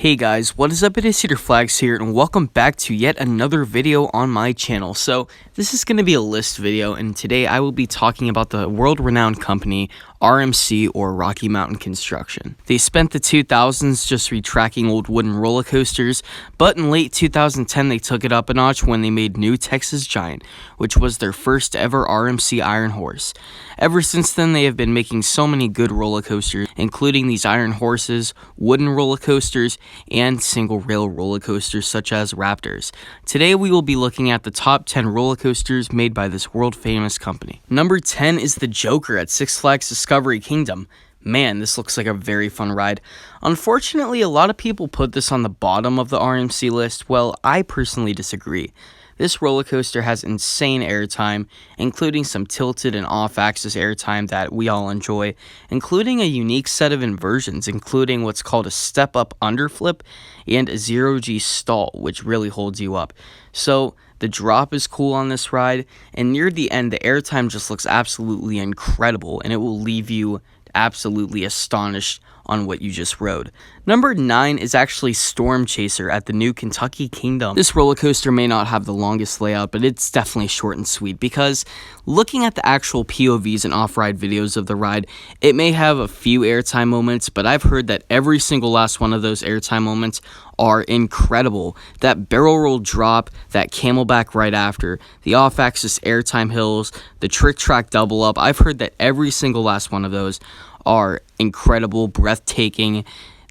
Hey guys, what is up? It is Cedar Flags here, and welcome back to yet another video on my channel. So, this is going to be a list video, and today I will be talking about the world-renowned company RMC, or Rocky Mountain Construction. They spent the 2000s just retracking old wooden roller coasters, but in late 2010 they took it up a notch when they made New Texas Giant, which was their first ever RMC Iron Horse. Ever since then, they have been making so many good roller coasters, including these Iron Horses, wooden roller coasters, and single rail roller coasters such as Raptors. Today we will be looking at the top 10 roller coasters made by this world famous company. Number 10 is the Joker at Six Flags Discovery Kingdom. Man, this looks like a very fun ride. Unfortunately, a lot of people put this on the bottom of the RMC list. Well, I personally disagree. This roller coaster has insane airtime, including some tilted and off-axis airtime that we all enjoy, including a unique set of inversions, including what's called a step-up underflip and a zero-G stall, which really holds you up. So, the drop is cool on this ride, and near the end, the airtime just looks absolutely incredible, and it will leave you absolutely astonished on what you just rode. Number 9 is actually Storm Chaser at the new Kentucky Kingdom. This roller coaster may not have the longest layout, but it's definitely short and sweet, because looking at the actual POVs and off-ride videos of the ride, it may have a few airtime moments, but I've heard that every single last one of those airtime moments are incredible. That barrel roll drop, that camelback right after, the off-axis airtime hills, the trick track double up, I've heard that every single last one of those are incredible, breathtaking.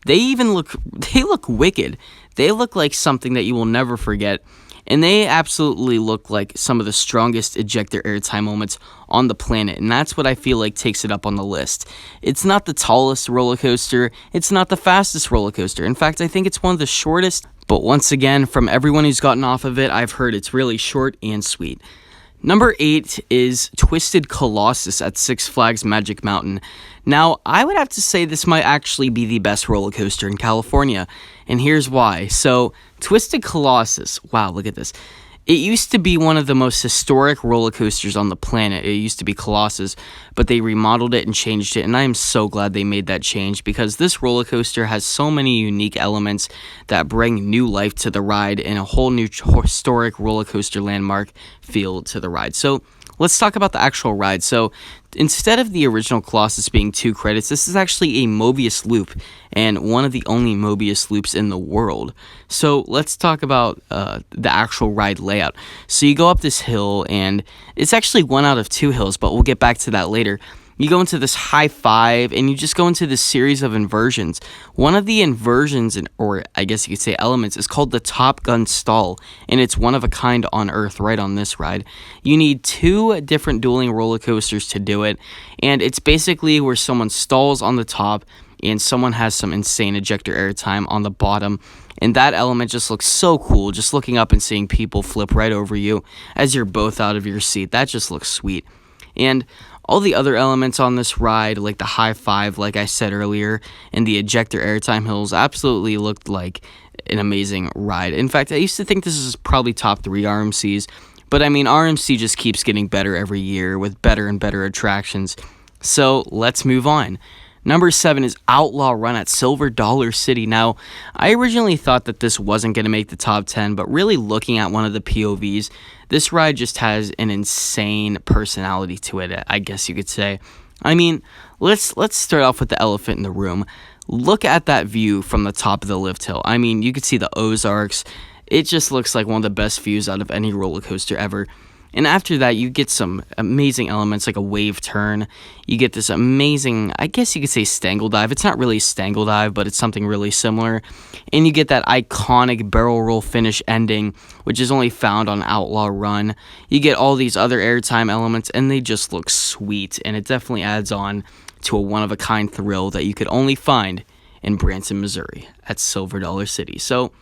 They look wicked. They look like something that you will never forget. And they absolutely look like some of the strongest ejector airtime moments on the planet. And that's what I feel like takes it up on the list. It's not the tallest roller coaster. It's not the fastest roller coaster. In fact, I think it's one of the shortest. But once again, from everyone who's gotten off of it, I've heard it's really short and sweet. Number 8 is Twisted Colossus at Six Flags Magic Mountain. Now, I would have to say this might actually be the best roller coaster in California, and here's why. So, Twisted Colossus, wow, look at this. It used to be one of the most historic roller coasters on the planet. It used to be Colossus, but they remodeled it and changed it, and I am so glad they made that change, because this roller coaster has so many unique elements that bring new life to the ride and a whole new historic roller coaster landmark feel to the ride. So, let's talk about the actual ride. So, instead of the original Colossus being 2 credits, this is actually a Mobius loop, and one of the only Mobius loops in the world. So, let's talk about the actual ride layout. So, you go up this hill, and it's actually one out of 2 hills, but we'll get back to that later. You go into this high 5, and you just go into this series of inversions. One of the inversions, or I guess you could say elements, is called the Top Gun stall, and it's one of a kind on Earth right on this ride. You need 2 different dueling roller coasters to do it, and it's basically where someone stalls on the top, and someone has some insane ejector airtime on the bottom. And that element just looks so cool, just looking up and seeing people flip right over you as you're both out of your seat. That just looks sweet. And all the other elements on this ride, like the high 5, like I said earlier, and the ejector airtime hills, absolutely looked like an amazing ride. In fact, I used to think this is probably top 3 RMCs, but I mean, RMC just keeps getting better every year with better and better attractions. So let's move on. Number 7 is Outlaw Run at Silver Dollar City. Now, I originally thought that this wasn't going to make the top 10, but really looking at one of the POVs, this ride just has an insane personality to it, I guess you could say. I mean, let's start off with the elephant in the room. Look at that view from the top of the lift hill. I mean, you could see the Ozarks. It just looks like one of the best views out of any roller coaster ever. And after that, you get some amazing elements like a wave turn. You get this amazing, I guess you could say, stangle dive. It's not really a stangle dive, but it's something really similar. And you get that iconic barrel roll finish ending, which is only found on Outlaw Run. You get all these other airtime elements, and they just look sweet. And it definitely adds on to a one-of-a-kind thrill that you could only find in Branson, Missouri at Silver Dollar City. So,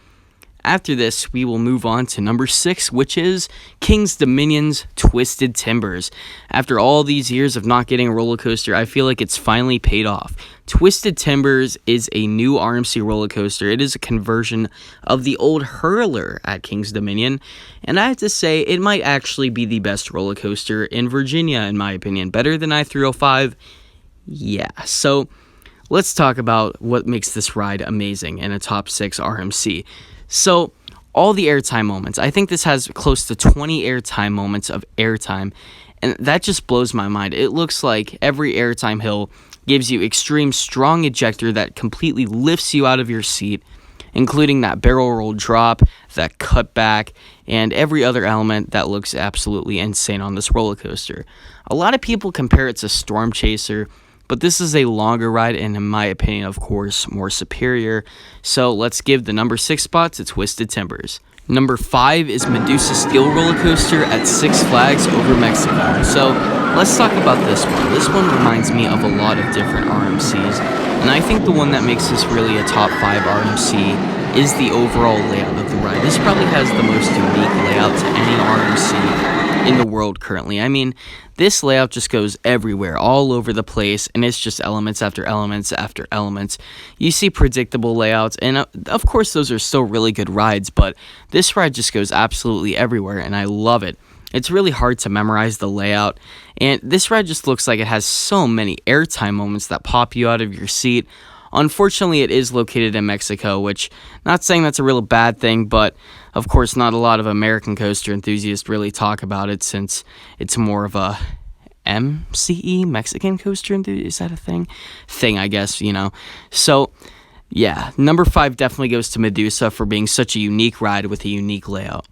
after this, we will move on to number 6, which is King's Dominion's Twisted Timbers. After all these years of not getting a roller coaster, I feel like it's finally paid off. Twisted Timbers is a new RMC roller coaster. It is a conversion of the old Hurler at King's Dominion, and I have to say, it might actually be the best roller coaster in Virginia, in my opinion. Better than I-305? Yeah, so let's talk about what makes this ride amazing and a top 6 RMC. So, all the airtime moments. I think this has close to 20 airtime moments of airtime, and that just blows my mind. It looks like every airtime hill gives you extreme strong ejector that completely lifts you out of your seat, including that barrel roll drop, that cutback, and every other element that looks absolutely insane on this roller coaster. A lot of people compare it to Storm Chaser, but this is a longer ride and, in my opinion, of course, more superior. So let's give the number 6 spot to Twisted Timbers. Number 5 is Medusa Steel Roller Coaster at Six Flags over Mexico. So let's talk about this one. This one reminds me of a lot of different RMCs, and I think the one that makes this really a top 5 RMC is the overall layout of the ride. This probably has the most unique layout to any RMC in the world currently. I mean, this layout just goes everywhere, all over the place, and it's just elements after elements after elements. You see predictable layouts, and of course those are still really good rides, but this ride just goes absolutely everywhere, and I love it. It's really hard to memorize the layout, and this ride just looks like it has so many airtime moments that pop you out of your seat. Unfortunately, it is located in Mexico, which, not saying that's a real bad thing, but of course not a lot of American coaster enthusiasts really talk about it, since it's more of a MCE, Mexican coaster enthusiast. Is that a thing? I guess, you know. So, yeah, number 5 definitely goes to Medusa for being such a unique ride with a unique layout.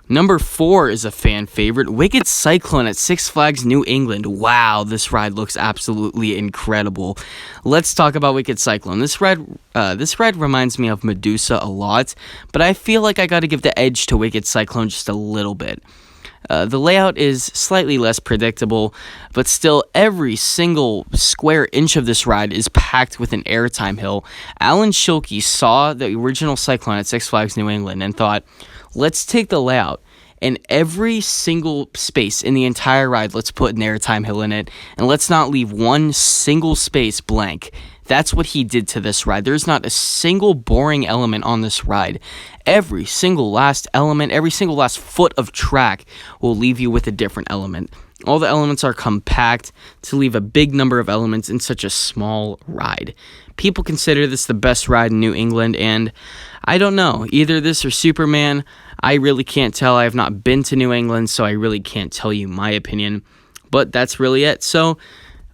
Number 4 is a fan favorite, Wicked Cyclone at Six Flags New England. Wow, this ride looks absolutely incredible. Let's talk about Wicked Cyclone. This ride reminds me of Medusa a lot, but I feel like I gotta give the edge to Wicked Cyclone just a little bit. The layout is slightly less predictable, but still every single square inch of this ride is packed with an airtime hill. Alan Schilke saw the original Cyclone at Six Flags New England and thought, let's take the layout and every single space in the entire ride, let's put an airtime hill in it, and let's not leave one single space blank. That's what he did to this ride. There's not a single boring element on this ride. Every single last element, every single last foot of track will leave you with a different element. All the elements are compact to leave a big number of elements in such a small ride. People consider this the best ride in New England, and I don't know, either this or Superman. I really can't tell. I have not been to New England, so I really can't tell you my opinion, but that's really it. So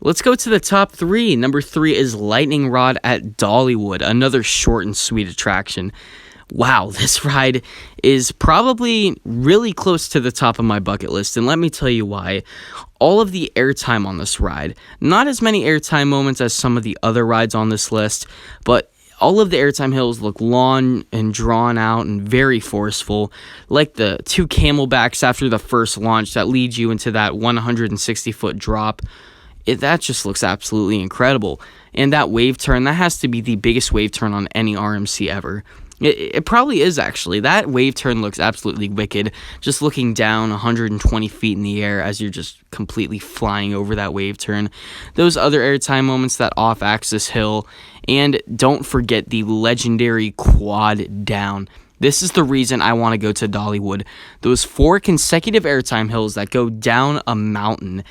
let's go to the top 3. Number 3 is Lightning Rod at Dollywood, another short and sweet attraction. Wow, this ride is probably really close to the top of my bucket list, and let me tell you why. All of the airtime on this ride, not as many airtime moments as some of the other rides on this list, but all of the airtime hills look long and drawn out and very forceful, like the 2 camelbacks after the first launch that lead you into that 160-foot drop. That just looks absolutely incredible. And that wave turn, that has to be the biggest wave turn on any RMC ever. It probably is, actually. That wave turn looks absolutely wicked, just looking down 120 feet in the air as you're just completely flying over that wave turn. Those other airtime moments, that off-axis hill, and don't forget the legendary quad down. This is the reason I want to go to Dollywood. Those 4 consecutive airtime hills that go down a mountain.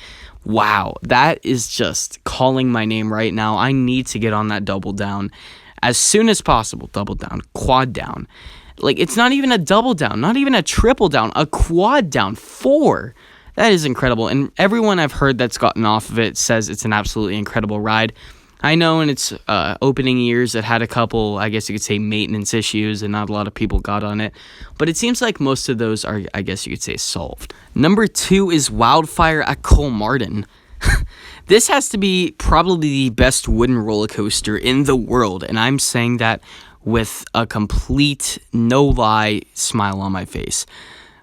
Wow, that is just calling my name right now. I need to get on that double down as soon as possible. Double down, quad down. Like, it's not even a double down, not even a triple down, a quad down. 4. That is incredible. And everyone I've heard that's gotten off of it says it's an absolutely incredible ride. I know in its opening years it had a couple, I guess you could say, maintenance issues, and not a lot of people got on it. But it seems like most of those are, I guess you could say, solved. Number 2 is Wildfire at Colmartin. This has to be probably the best wooden roller coaster in the world, and I'm saying that with a complete, no-lie smile on my face.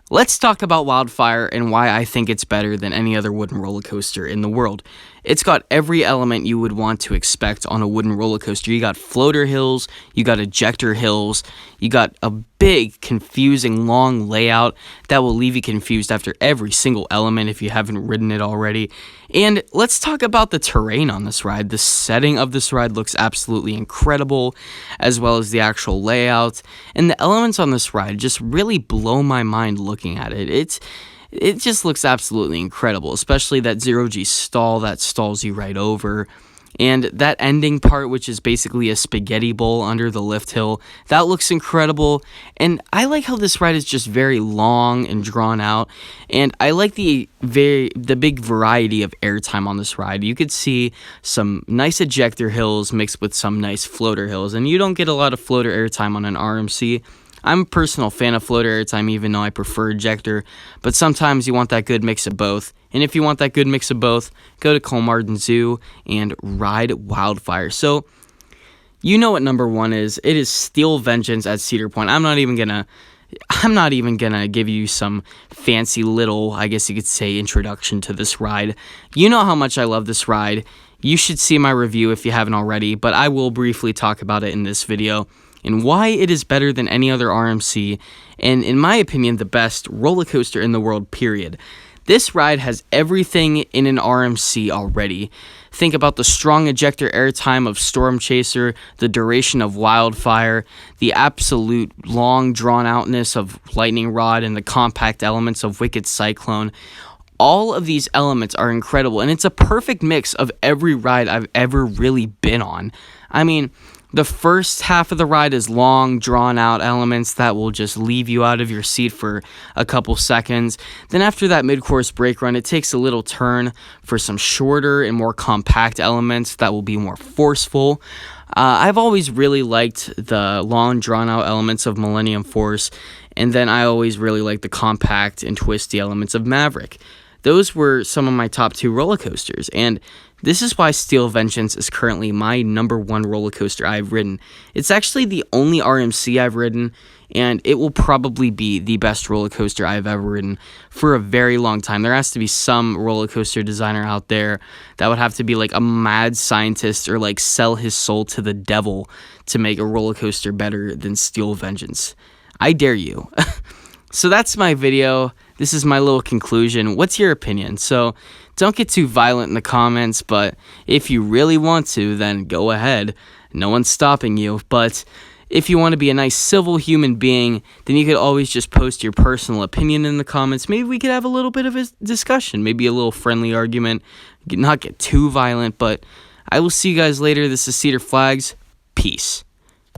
Let's talk about Wildfire and why I think it's better than any other wooden roller coaster in the world. It's got every element you would want to expect on a wooden roller coaster. You got floater hills, you got ejector hills, you got a big, confusing, long layout that will leave you confused after every single element if you haven't ridden it already. And let's talk about the terrain on this ride. The setting of this ride looks absolutely incredible, as well as the actual layout. And the elements on this ride just really blow my mind looking at it. It just looks absolutely incredible, especially that 0G stall that stalls you right over. And that ending part, which is basically a spaghetti bowl under the lift hill, that looks incredible. And I like how this ride is just very long and drawn out. And I like the big variety of airtime on this ride. You could see some nice ejector hills mixed with some nice floater hills. And you don't get a lot of floater airtime on an RMC. I'm a personal fan of floater airtime, even though I prefer ejector, but sometimes you want that good mix of both. And if you want that good mix of both, go to Colmarden Zoo and ride Wildfire. So, you know what number 1 is. It is Steel Vengeance at Cedar Point. I'm not even gonna give you some fancy little, I guess you could say, introduction to this ride. You know how much I love this ride. You should see my review if you haven't already, but I will briefly talk about it in this video and why it is better than any other RMC, and in my opinion, the best roller coaster in the world, period. This ride has everything in an RMC already. Think about the strong ejector airtime of Storm Chaser, the duration of Wildfire, the absolute long drawn-outness of Lightning Rod, and the compact elements of Wicked Cyclone. All of these elements are incredible, and it's a perfect mix of every ride I've ever really been on. I mean, the first half of the ride is long, drawn-out elements that will just leave you out of your seat for a couple seconds. Then after that mid-course brake run, it takes a little turn for some shorter and more compact elements that will be more forceful. I've always really liked the long, drawn-out elements of Millennium Force, and then I always really liked the compact and twisty elements of Maverick. Those were some of my top 2 roller coasters, and this is why Steel Vengeance is currently my number 1 roller coaster I've ridden. It's actually the only RMC I've ridden, and it will probably be the best roller coaster I've ever ridden for a very long time. There has to be some roller coaster designer out there that would have to be like a mad scientist or like sell his soul to the devil to make a roller coaster better than Steel Vengeance. I dare you. So that's my video. This is my little conclusion. What's your opinion? So don't get too violent in the comments, but if you really want to, then go ahead. No one's stopping you. But if you want to be a nice civil human being, then you could always just post your personal opinion in the comments. Maybe we could have a little bit of a discussion, maybe a little friendly argument, not get too violent, but I will see you guys later. This is Cedar Flags. Peace.